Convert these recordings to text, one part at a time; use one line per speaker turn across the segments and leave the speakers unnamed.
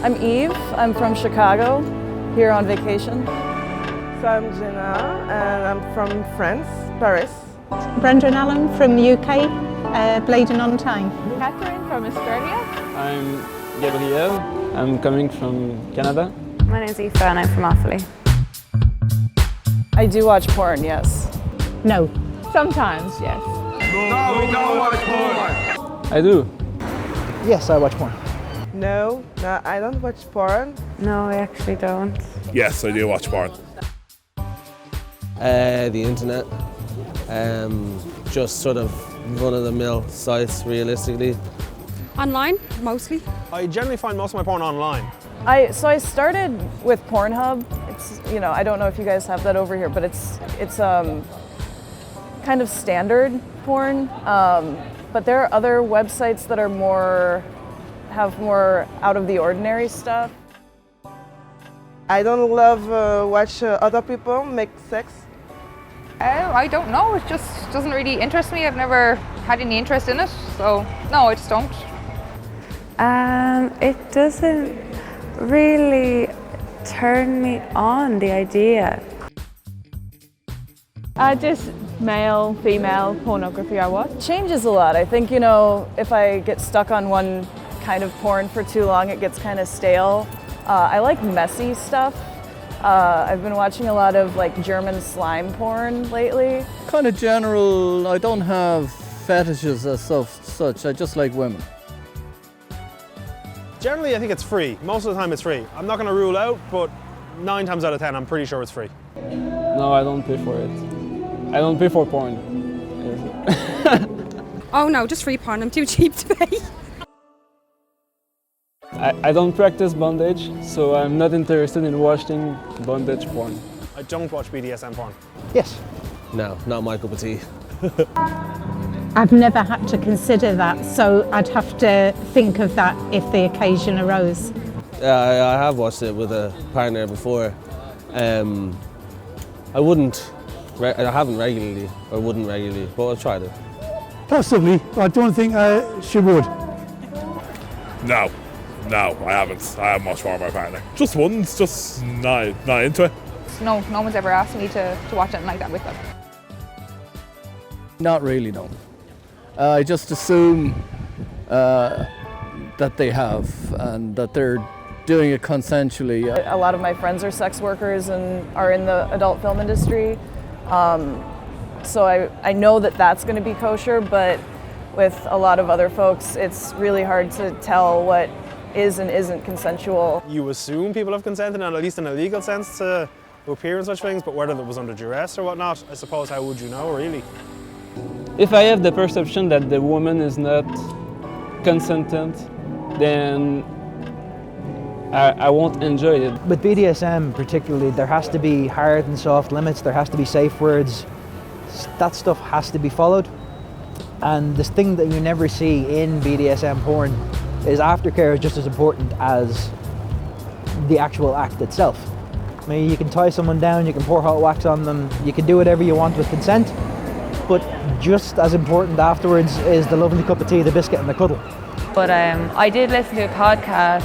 I'm Eve. I'm from Chicago, here on vacation.
So I'm Jenna, and I'm from France, Paris.
Brenda and Alan from UK, Bladen-on-Tyne.
Catherine from Australia.
I'm Gabriel. I'm coming from Canada.
My name's Aoife and I'm from Offaly.
I do watch porn, yes.
No.
Sometimes, yes.
No, we don't watch porn.
I do.
Yes, I watch porn.
No, I don't watch porn.
No, I actually don't.
Yes, I do watch porn.
The internet. Just sort of run-of-the-mill sites, realistically.
Online, mostly.
I generally find most of my porn online.
So I started with Pornhub. It's, I don't know if you guys have that over here, but it's kind of standard porn. But there are other websites that are have more out of the ordinary stuff.
I don't love watch other people make sex.
I don't know, it just doesn't really interest me. I've never had any interest in it, so no, I just don't.
It doesn't really turn me on, the idea.
Just male, female pornography I watch.
It changes a lot. I think, if I get stuck on one kind of porn for too long, it gets kind of stale. I like messy stuff. I've been watching a lot of German slime porn lately.
Kind of general, I don't have fetishes as such, I just like women.
Generally, I think it's free. Most of the time it's free. I'm not going to rule out, but 9 times out of 10, I'm pretty sure it's free.
No, I don't pay for it. I don't pay for porn.
Oh no, just free porn. I'm too cheap to pay.
I don't practice bondage, so I'm not interested in watching bondage porn.
I don't watch BDSM porn.
Yes.
No, not my cup of tea.
I've never had to consider that, so I'd have to think of that if the occasion arose.
Yeah, I have watched it with a partner before. I haven't regularly, or wouldn't regularly, but I've tried it.
Possibly, but I don't think she would.
No, I haven't. I haven't watched porn with my partner. Just once, just not into it.
No one's ever asked me to watch anything like that with them.
Not really, no. I just assume that they have and that they're doing it consensually.
A lot of my friends are sex workers and are in the adult film industry. So I know that that's going to be kosher, but with a lot of other folks, it's really hard to tell what is and isn't consensual.
You assume people have consented, at least in a legal sense, to appear in such things, but whether it was under duress or whatnot, I suppose, how would you know, really?
If I have the perception that the woman is not consentant, then I won't enjoy it.
With BDSM particularly, there has to be hard and soft limits, there has to be safe words. That stuff has to be followed. And this thing that you never see in BDSM porn is aftercare is just as important as the actual act itself. I mean, you can tie someone down, you can pour hot wax on them, you can do whatever you want with consent, but just as important afterwards is the lovely cup of tea, the biscuit and the cuddle.
But I did listen to a podcast,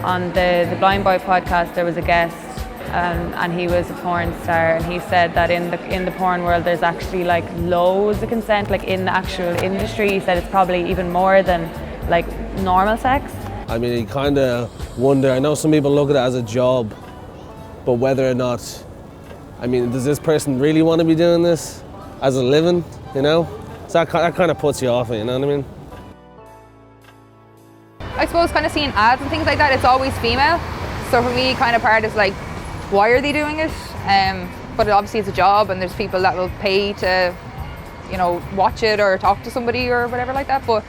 on the Blind Boy podcast. There was a guest and he was a porn star, and he said that in the porn world there's actually loads of consent, in the actual industry. He said it's probably even more than normal sex.
I mean, you kind of wonder, I know some people look at it as a job, but whether or not, does this person really want to be doing this as a living, So that kind of puts you off it, you know what I mean?
I suppose kind of seeing ads and things like that, it's always female. So for me, kind of part is why are they doing it? But obviously it's a job, and there's people that will pay to, watch it or talk to somebody or whatever like that. But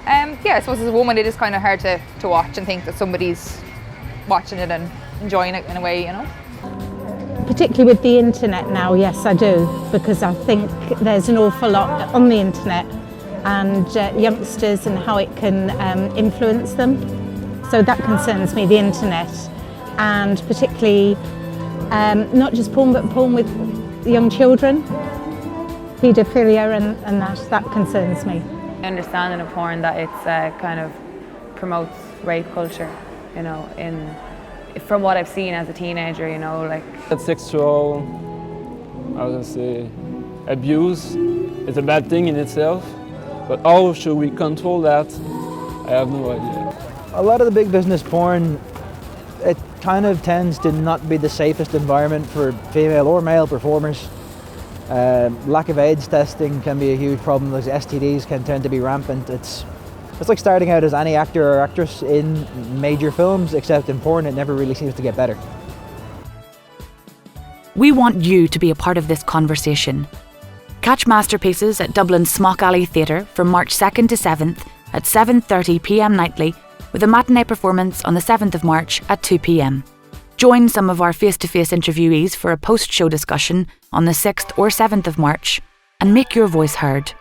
I suppose as a woman, it is kind of hard to watch and think that somebody's watching it and enjoying it in a way,
Particularly with the internet now, yes I do, because I think there's an awful lot on the internet and youngsters and how it can influence them. So that concerns me, the internet, and particularly not just porn, but porn with young children, paedophilia and that concerns me.
I understand in a porn that it's kind of promotes rape culture. you know, from what I've seen as a teenager, you know, like.
That sexual, how to say, abuse is a bad thing in itself, but how should we control that? I have no idea.
A lot of the big business porn, it kind of tends to not be the safest environment for female or male performers. Lack of AIDS testing can be a huge problem. Those STDs can tend to be rampant. It's like starting out as any actor or actress in major films, except in porn it never really seems to get better.
We want you to be a part of this conversation. Catch Masterpieces at Dublin's Smock Alley Theatre from March 2nd to 7th at 7:30 p.m. nightly, with a matinee performance on the 7th of March at 2 p.m. Join some of our face-to-face interviewees for a post-show discussion on the 6th or 7th of March and make your voice heard.